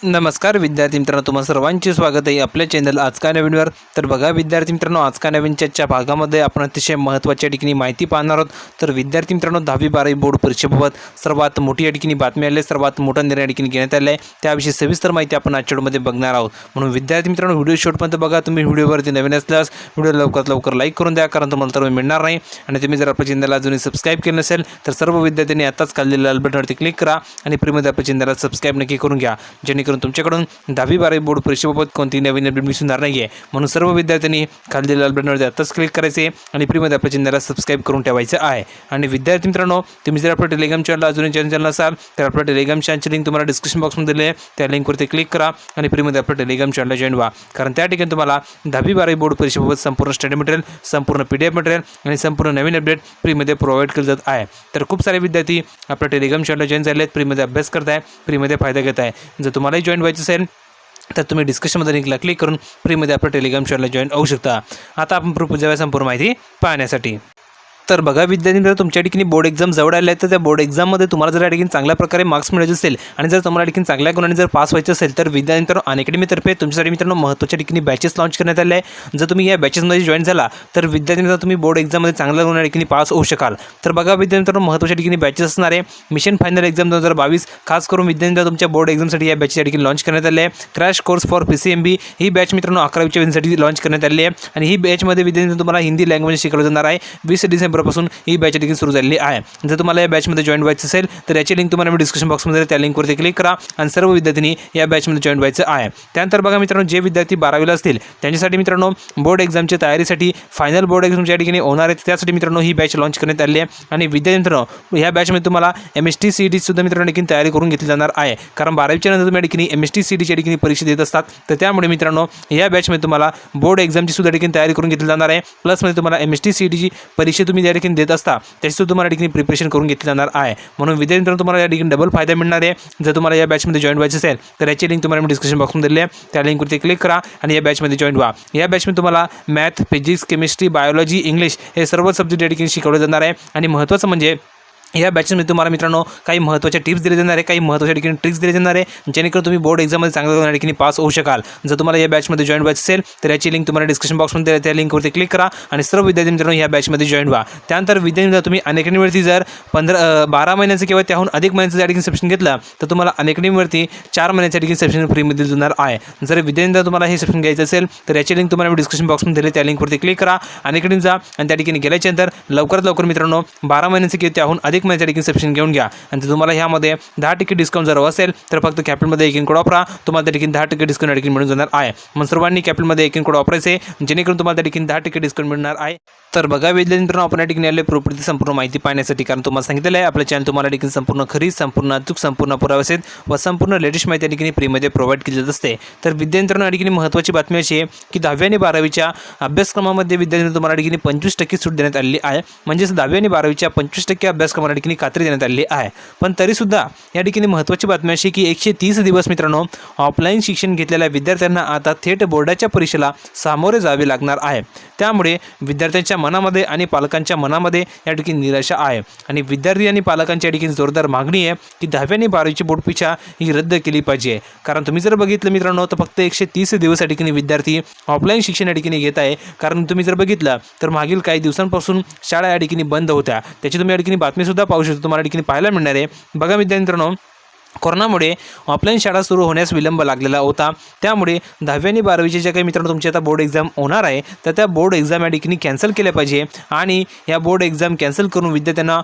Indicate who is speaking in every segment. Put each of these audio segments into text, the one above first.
Speaker 1: नमस्कार विद्यार्थी मित्रांनो, तुम्हा सर्वांचे स्वागत आहे आपल्या चॅनल आज काय नवीनवर. तर बघा विद्यार्थी मित्रांनो, आज काय नवीनच्या भागामध्ये आपण अतिशय महत्त्वाच्या ठिकाणी माहिती पाहणार आहोत. तर विद्यार्थी मित्रांनो, 10वी-12वी बोर्ड परीक्षेबाबत सर्वात मोठी या ठिकाणी बातमी आली, सर्वात मोठा निर्णय या ठिकाणी घेण्यात आला आहे. त्याविषयी सविस्तर माहिती आपण आजच्या व्हिडिओमध्ये बघणार आहोत. म्हणून विद्यार्थी मित्रांनो, व्हिडिओ शेवटपर्यंत बघा. तुम्ही व्हिडिओवरती नवीन असल्यास व्हिडिओ लवकरात लवकर लाईक करून द्या, कारण तुम्हाला तर मिळणार नाही. आणि तुम्ही जर आपल्या चॅनलला अजूनही सबस्क्राईब केलं नसेल तर सर्व विद्यार्थ्यांनी आताच खाली लाल बटनवरती क्लिक करा आणि फ्रीमध्ये आपल्या चॅनलला सबस्क्राईब नक्की करून घ्या, जेणेकरून तुमच्याकडून 10वी-12वी बोर्ड परीक्षेबाबत कोणती नवीन अपडेट मिळणार नाही आहे. म्हणून सर्व विद्यार्थ्यांनी खाली लाल बटनवरती आताच क्लिक करायचे आणि फ्रीमध्ये आपल्या चॅनलला सबस्क्राईब करून ठेवायचं आहे. आणि विद्यार्थी मित्रांनो, तुम्ही जर आपल्या टेलिग्राम चॅनलला अजूनही चॅनल असाल तर आपल्या टेलिग्राम चॅनलची लिंक तुम्हाला डिस्क्रिप्शन बॉक्समध्ये दिली आहे. त्या लिंकवरती क्लिक करा आणि फ्रीमध्ये आपल्या टेलिग्राम चॅनलला जॉईन व्हा, कारण त्या ठिकाणी तुम्हाला 10वी-12वी बोर्ड परीक्षेबाबत संपूर्ण स्टडी मटेरियल, संपूर्ण PDF मटेरियल आणि संपूर्ण नवीन अपडेट फ्रीमध्ये प्रोव्हाइड केलं जात आहे. तर खूप सारे विद्यार्थी आपल्या टेलिग्राम चॅनलला जॉईन झाले आहेत, फ्रीमध्ये अभ्यास करत आहे, फ्रीमध्ये फायदा घेत आहे. जर तुम्हालाही जॉईन व्हायचं असेल तर तुम्ही डिस्क्रिप्शनमध्ये लिंकला क्लिक करून फ्रीमध्ये आपल्या टेलिग्राम चॅनलला जॉईन होऊ शकता. आता आपण पुढे संपूर्ण माहिती पाहण्यासाठी. तर बघा विद्यार्थी मित्रांनो, तुमच्या ठिकाणी बोर्ड एक्झाम जवळ आले आहेत, तर त्या बोर्ड एक्झाममध्ये तुम्हाला जर या ठिकाणी चांगल्या प्रकारे मार्क्स मिळायचे असेल आणि जर तुम्हाला ठिकाणी चांगल्या गुणांनी जर पास व्हायचं असेल तर विद्यार्थी मित्रांनो, अनअकॅडमीतर्फे तुमच्यासाठी मित्रांनो महत्त्वाच्या ठिकाणी बॅचेस लॉन्च करण्यात आले आहे. जर तुम्ही या बॅचेसमध्ये जॉईन झाला तर विद्यार्थी मित्रांनो, तुम्ही बोर्ड एक्झाममध्ये चांगल्या गुणांच्या ठिकाणी पास होऊ शकाल. तर बघा विद्यार्थी मित्रांनो, महत्त्वाच्या ठिकाणी बॅचेस असणार आहे. मिशन फायनल एक्झाम 2022 खास करून विद्यार्थी मित्रांनो तुमच्या बोर्ड एक्झामसाठी या बॅचच्या ठिकाणी लॉन्च करण्यात आले आहे. Crash course for PCMB he batch मित्रांनो 11वीच्या विद्यार्थ्यांसाठी लॉन्च करण्यात आली आहे. आणि ही बॅचमध्ये विद्यार्थी तुम्हाला हिंदी लँग्वेज शिकवलं जाणार आहे. 20 डिसेंबरपासून ही बॅच ठिकाणी सुरू झालेली आहे. जर तुम्हाला या बॅचमध्ये जॉईन व्हायचं असेल तर याची लिंक तुम्हाला मी डिस्क्रिप्शन बॉक्समध्ये, त्या लिंकवरती क्लिक करा आणि सर्व विद्यार्थ्यांनी या बॅचमध्ये जॉईन व्हायचं आहे. त्यानंतर बघा मित्रांनो, जे विद्यार्थी 12वीला असतील त्यांच्यासाठी मित्रांनो बोर्ड एक्झामच्या तयारीसाठी फायनल बोर्ड एक्झाम या ठिकाणी होणार आहे, त्यासाठी मित्रांनो ही बॅच लॉन्च करण्यात आली आहे. आणि विद्यार्थी मित्रांनो, या बॅचमध्ये तुम्हाला MST CET सुद्धा मित्रांनो ठिकाणी तयारी करून घेतली जाणार आहे, कारण 12वीच्या नंतर तुम्ही ठिकाणी MST CET च्या ठिकाणी परीक्षा देत असतात. तर त्यामुळे मित्रांनो या बॅचमध्ये तुम्हाला बोर्ड एक्झामची सुद्धा ठिकाणी तयारी करून घेतली जाणार आहे. प्लसमध्ये तुम्हाला MST CET ची परीक्षा तुम्ही या ठिकाणी देत असता त्याची सुद्धा तुम्हाला ठिकाणी प्रिपरेशन करून घेतली जाणार आहे. म्हणून विद्यार्थी मित्रांनो, तुम्हाला या ठिकाणी डबल फायदा मिळणार आहे. जर तुम्हाला या बॅचमध्ये जॉईन व्हायचं असेल तर याची लिंक तुम्हाला मी डिस्क्रिप्शन बॉक्समध्ये दिली आहे, त्या लिंकवरती क्लिक करा आणि या बॅचमध्ये जॉईन व्हा. या बॅचमध्ये तुम्हाला math, physics, chemistry, biology, English हे सर्व सब्जेक्ट या ठिकाणी शिकवले जाणार आहे. आणि महत्त्वाचं म्हणजे या बॅचमध्ये तुम्हाला मित्रांनो काही महत्त्वाच्या टिप्स दिले जाणार आहे, काही महत्त्वाच्या ठिकाणी ट्रिक्स दिले जाणार आहे, जेणेकरून तुम्ही बोर्ड एक्झाममध्ये चांगल्या ठिकाणी पास होऊ शकाल. जर तुम्हाला या बॅचमध्ये जॉईन व्हायचं असेल तर याची लिंक तुम्हाला डिस्क्रिप्शन बॉक्समध्ये दिली आहे, त्या लिंकवरती क्लिक करा आणि सर्व विद्यार्थी मित्रांनो या बॅचमध्ये जॉईन व्हा. त्यानंतर विद्यार्थी तुम्ही अनअकॅडमीवरती जर 12 महिन्याचं किंवा त्याहून अधिक महिन्याचं या ठिकाणी सबस्क्रिप्शन घेतलं तर तुम्हाला अनअकॅडमीवरती 4 महिन्याच्या ठिकाणी सबस्क्रिप्शन फ्रीमध्ये देणार आहे. जर विद्यार्थी तुम्हाला हे सबस्क्रिप्शन घ्यायचं असेल तर याची लिंक तुम्हाला डिस्क्रिप्शन बॉक्समध्ये दिली आहे, त्या लिंकवरती क्लिक करा, अनअकॅडमी जा आणि त्या ठिकाणी गेल्याच्यानंतर लवकरात लवकर मित्रांनो 12 महिन्याचं किंवा त्याहून अधिक महिन्याच्या ठिकाणी सबस्क्रिप्शन घेऊन घ्या. आणि जर तुम्हाला ह्यामध्ये 10% डिस्काउंट जर असेल तर फक्त कॅपिटलमध्ये 1 कोड वापरा, तुम्हाला त्या ठिकाणी 10% डिस्काउंट या ठिकाणी मिळून जाणार आहे. मग सर्वांनी कॅपिटलमध्ये 1 कोड वापरायचे, जेणेकरून तुम्हाला त्या ठिकाणी 10% डिस्काउंट मिळणार आहे. तर बघा विद्यार्थी मित्रांनो, आपण या ठिकाणी आले प्रॉपर्टी संपूर्ण माहिती पाहण्यासाठी, कारण तुम्हाला सांगितलेलं आहे आपल्या चॅनल तुम्हाला ठिकाणी संपूर्ण खरी, संपूर्ण अचूक, संपूर्ण पुरावे व संपूर्ण लेटेस्ट माहिती या ठिकाणी फ्रीमध्ये प्रोव्हाइड केली जात असते. तर विद्यार्थी मित्रांनो, या ठिकाणी महत्त्वाची बातमी अशी आहे की 10वी आणि 12वीच्या अभ्यासक्रमामध्ये विद्यार्थ्यांना तुम्हाला ठिकाणी 25% सूट देण्यात आलेली आहे. म्हणजेच 10वी आणि 12वीच्या 25% अभ्यासक्रमाला ठिकाणी खात्री देण्यात आलेली आहे. पण तरीसुद्धा या ठिकाणी महत्त्वाची बातमी अशी की 130 दिवस मित्रांनो ऑफलाईन शिक्षण घेतलेल्या विद्यार्थ्यांना आता थेट बोर्डाच्या परीक्षेला सामोरे जावे लागणार आहे. त्यामुळे विद्यार्थ्यांच्या मनामध्ये आणि पालकांच्या मनामध्ये या ठिकाणी निराशा आहे. आणि विद्यार्थी आणि पालकांच्या ठिकाणी जोरदार मागणी आहे की 10वी आणि 12वीची बोर्ड परीक्षा ही रद्द केली पाहिजे. कारण तुम्ही जर बघितलं मित्रांनो तर फक्त 130 दिवस या ठिकाणी विद्यार्थी ऑफलाईन शिक्षण या ठिकाणी घेत आहे. कारण तुम्ही जर बघितलं तर मागील काही दिवसांपासून शाळा या ठिकाणी बंद होत्या, त्याची तुम्ही या ठिकाणी बातमीसुद्धा पाहू शकता, तुम्हाला या ठिकाणी पाहायला मिळणार आहे. बघा विद्यार्थी मित्रांनो, कोरोनामुळे ऑफलाईन शाळा सुरू होण्यास विलंब लागलेला होता. त्यामुळे 10वी आणि 12वीचे जे काही मित्रांनो तुमची आता बोर्ड एक्झाम होणार आहे तर त्या बोर्ड एक्झाम या ठिकाणी कॅन्सल केल्या पाहिजे. आणि या बोर्ड एक्झाम कॅन्सल करून विद्यार्थ्यांना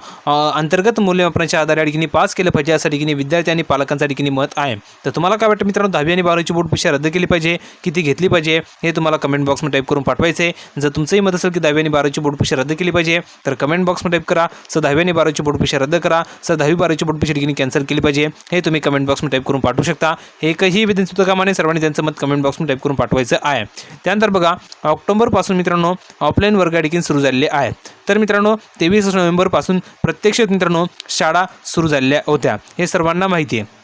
Speaker 1: अंतर्गत मूल्यमापनाच्या आधारे या ठिकाणी पास केलं पाहिजे, असं ठिकाणी विद्यार्थी आणि पालकांच्या ठिकाणी मत आहे. तर तुम्हाला काय वाटतं मित्रांनो, 10वी आणि 12वीची बोर्ड परीक्षा रद्द केली पाहिजे की ती घेतली पाहिजे, हे तुम्हाला कमेंट बॉक्समध्ये टाईप करून पाठवायचं आहे. जर तुमचंही मत असेल की 10वी आणि 12वीची बोर्ड परीक्षा रद्द केली पाहिजे तर कमेंट बॉक्समध्ये टाईप करा, सर 10वी आणि 12वीची बोर्ड परीक्षा रद्द करा, सर 10वी-12वीची बोर्ड परीक्षा ठिकाणी कॅन्सल केली पाहिजे, हे तुम्ही कमेंट बॉक्समध्ये टाईप करून पाठवू शकता. एकही विद्यार्थी कामाने सर्वांनी त्यांचं मत कमेंट बॉक्समध्ये टाईप करून पाठवायचं आहे. त्यानंतर बघा ऑक्टोबरपासून मित्रांनो ऑफलाईन वर्ग या ठिकाणी सुरू झालेले आहेत. तर मित्रांनो 23 नोव्हेंबरपासून प्रत्यक्षात मित्रांनो शाळा सुरू झालेल्या होत्या, हे सर्वांना माहिती आहे.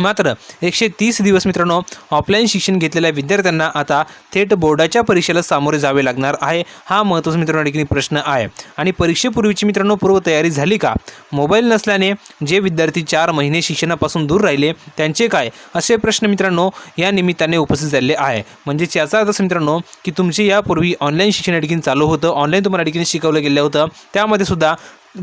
Speaker 1: मात्र 130 दिवस मित्रांनो ऑफलाईन शिक्षण घेतलेल्या विद्यार्थ्यांना आता थेट बोर्डाच्या परीक्षेला सामोरे जावे लागणार आहे। हा महत्त्वाचा मित्रांनो या ठिकाणी प्रश्न आहे। आणि परीक्षेपूर्वीची मित्रांनो पूर्वतयारी झाली का? मोबाईल नसल्याने जे विद्यार्थी 4 महिने शिक्षणापासून दूर राहिले त्यांचे काय, असे प्रश्न मित्रांनो या निमित्ताने उपस्थित झाले आहे। म्हणजे याचा अर्थ मित्रांनो की तुमचे यापूर्वी ऑनलाईन शिक्षण या ठिकाणी चालू होतं, ऑनलाईन तुम्हाला या ठिकाणी शिकवलं गेलं होतं, त्यामध्ये सुद्धा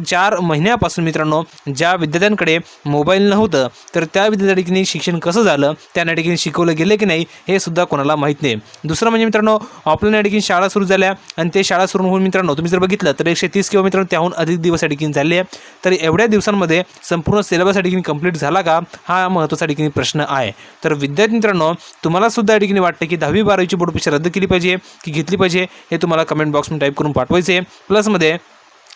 Speaker 1: 4 महिन्यापासून मित्रांनो ज्या विद्यार्थ्यांकडे मोबाईल नव्हतं तर त्या विद्यार्थ्यांनी शिक्षण कसं झालं, त्यांना ठिकाणी शिकवलं गेलं की नाही हे सुद्धा कोणाला माहीत नाही। दुसरं म्हणजे मित्रांनो ऑफलाईन या ठिकाणी शाळा सुरू झाल्या आणि ते शाळा सुरू होऊन मित्रांनो तुम्ही जर बघितलं तर 130 किंवा मित्रांनो त्याहून अधिक दिवस या ठिकाणी झाले। तर एवढ्या दिवसांमध्ये संपूर्ण सिलेबस या ठिकाणी कंप्लीट झाला का, हा महत्त्वाचा ठिकाणी प्रश्न आहे। तर विद्यार्थी मित्रांनो तुम्हाला सुद्धा या ठिकाणी वाटतं की 10वी 12वीची बोर्ड परीक्षा रद्द केली पाहिजे की घेतली पाहिजे, हे तुम्हाला कमेंट बॉक्समध्ये टाईप करून पाठवायचे। प्लसमध्ये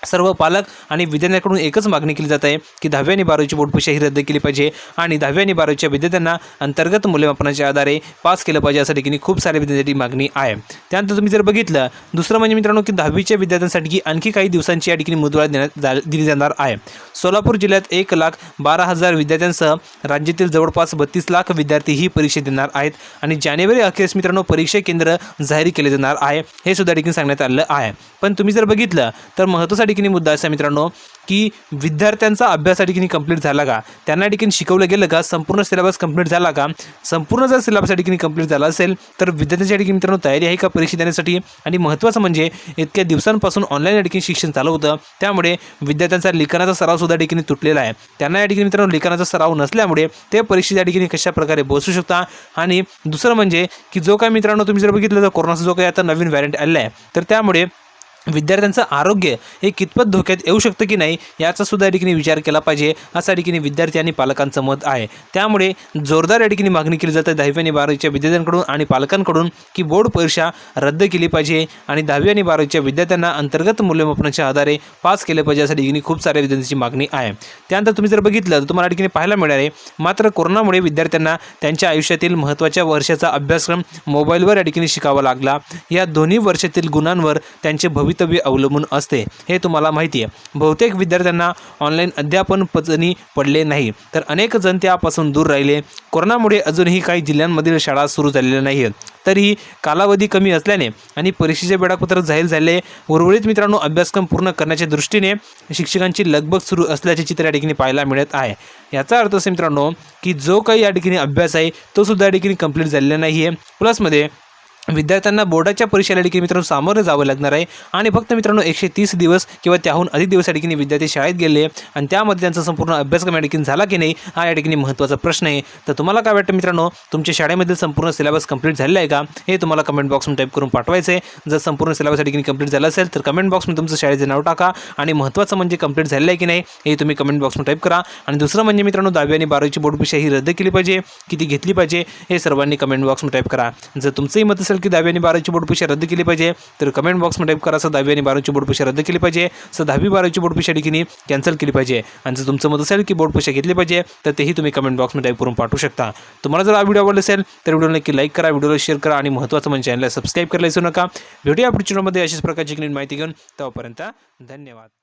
Speaker 1: सर्व पालक आणि विद्यार्थ्यांकडून एकच मागणी केली जात आहे की 10वी आणि 12वीची बोर्ड परीक्षा ही रद्द केली पाहिजे आणि 10वी आणि 12वीच्या विद्यार्थ्यांना अंतर्गत मूल्यमापनाच्या आधारे पास केलं पाहिजे, अशा ठिकाणी खूप साऱ्या विद्यार्थ्यांची मागणी आहे। त्यानंतर तुम्ही जर बघितलं दुसरं म्हणजे मित्रांनो की 10वीच्या विद्यार्थ्यांसाठी आणखी काही दिवसांची या ठिकाणी मुदत दिली जाणार आहे। सोलापूर जिल्ह्यात 1,12,000 विद्यार्थ्यांसह राज्यातील जवळपास 32 लाख विद्यार्थी ही परीक्षा देणार आहेत आणि जानेवारी अखेरीस मित्रांनो परीक्षा केंद्र जाहीर केले जाणार आहे, हे सुद्धा ठिकाणी सांगण्यात आलं आहे। पण तुम्ही जर बघितलं तर महत्त्वाचा ठिकाणी मुद्दा असा मित्रांनो की विद्यार्थ्यांचा अभ्यास या ठिकाणी कंप्लीट झाला का, त्यांना ठिकाणी शिकवलं गेलं का, संपूर्ण सिलेबस कंप्लीट झाला का? संपूर्ण जर सिलेबस या ठिकाणी कंप्लीट झाला असेल तर विद्यार्थ्यांच्या ठिकाणी मित्रांनो तयारी आहे का परीक्षा देण्यासाठी? आणि महत्त्वाचं म्हणजे इतक्या दिवसांपासून ऑनलाईन या ठिकाणी शिक्षण चालू होतं, त्यामुळे विद्यार्थ्यांचा लिखाणाचा सराव सुद्धा ठिकाणी तुटलेला आहे। त्यांना या ठिकाणी मित्रांनो लिखाणाचा सराव नसल्यामुळे ते परीक्षेच्या या ठिकाणी कशा प्रकारे बसू शकता। आणि दुसरं म्हणजे की जो काय मित्रांनो तुम्ही जर बघितलं तर कोरोनाचा जो काही आता नवीन व्हेरिएंट आलेला आहे तर त्यामुळे विद्यार्थ्यांचं आरोग्य हे कितपत धोक्यात येऊ शकतं की नाही याचा सुद्धा या ठिकाणी विचार केला पाहिजे, असा ठिकाणी विद्यार्थी आणि पालकांचं मत आहे। त्यामुळे जोरदार या ठिकाणी मागणी केली जाते 10वी आणि 12वीच्या विद्यार्थ्यांकडून आणि पालकांकडून की बोर्ड परीक्षा रद्द केली पाहिजे आणि 10वी आणि 12वीच्या विद्यार्थ्यांना अंतर्गत मूल्यमापनाच्या आधारे पास केले पाहिजे, अशा ठिकाणी खूप साऱ्या विद्यार्थ्यांची मागणी आहे। त्यानंतर तुम्ही जर बघितलं तर तुम्हाला ठिकाणी पाहायला मिळणार आहे मात्र कोरोनामुळे विद्यार्थ्यांना त्यांच्या आयुष्यातील महत्त्वाच्या वर्षाचा अभ्यासक्रम मोबाईलवर या ठिकाणी शिकावा लागला। या दोन्ही वर्षातील गुणांवर त्यांचे भवितव्य अवलंबून असते, हे तुम्हाला माहिती आहे। बहुतेक विद्यार्थ्यांना ऑनलाईन अध्यापन पचनी पडले नाही तर अनेक जण त्यापासून दूर राहिले। कोरोनामुळे अजूनही काही जिल्ह्यांमधील शाळा सुरू झालेल्या नाहीत, तरीही कालावधी कमी असल्याने आणि परीक्षेचे वेळापत्रक जाहीर झाले उर्वरित मित्रांनो अभ्यासक्रम पूर्ण करण्याच्या दृष्टीने शिक्षकांची लगबग सुरू असल्याचे चित्र या ठिकाणी पाहायला मिळत आहे। याचा अर्थ असा मित्रांनो की जो काही या ठिकाणी अभ्यास आहे तो सुद्धा या ठिकाणी कंप्लीट झालेला नाही आहे। प्लसमध्ये विद्यार्थ्यांना बोर्डाच्या परीक्षेला ठिकाणी मित्रांनो सामोरं जावं लागणार आहे आणि फक्त मित्रांनो 130 दिवस किंवा त्याहून अधिक दिवस या ठिकाणी विद्यार्थी शाळेत गेले आणि त्यामध्ये त्यांचा संपूर्ण अभ्यासक्रम या ठिकाणी झाला की नाही हा या ठिकाणी महत्त्वाचा प्रश्न आहे। तर तुम्हाला काय वाटतं मित्रांनो, तुमच्या शाळेमधील संपूर्ण सिलेबस कंप्लीट झालेला आहे का, हे तुम्हाला कमेंट बॉक्समध्ये टाईप करून पाठवायचं आहे। जर संपूर्ण सिलेबस या ठिकाणी कंप्लीट झाला असेल तर कमेंट बॉक्समध्ये तुमचं शाळेचं नाव टाका आणि महत्त्वाचं म्हणजे कंप्लीट झालेलं आहे की नाही हे तुम्ही कमेंट बॉक्समध्ये टाईप करा। आणि दुसरं म्हणजे मित्रांनो 10वी आणि 12वीची बोर्ड परीक्षा ही रद्द केली पाहिजे की ती घेतली पाहिजे, हे सर्वांनी कमेंट बॉक्समध्ये टाईप करा। जर तुमचंही मत असेल की 10वी आणि 12वीची बोर्ड परीक्षा रद्द केली पाहिजे तर कमेंट बॉक्समध्ये टाईप करा 10वी आणि 12वीची बोर्ड परीक्षा रद्द केली पाहिजे, 10वी 12वीची बोर्ड परीक्षा ठिकाणी कॅन्सल केली पाहिजे। आणि जर तुमचं मत असेल की बोर्ड परीक्षा घेतली पाहिजे तर तेही तुम्ही कमेंट बॉक्समध्ये टाईप करून पाठवू शकता। तुम्हाला जर हा व्हिडिओ आवडला असेल तर व्हिडिओला नक्की लाईक करा, व्हिडिओला शेअर करा आणि महत्त्वाचं म्हणजे चॅनलला सबस्क्राईब करायला विसरू नका। भेटूया पुढच्या व्हिडिओमध्ये अशाच प्रकारची माहिती घेऊन, तोपर्यंत धन्यवाद।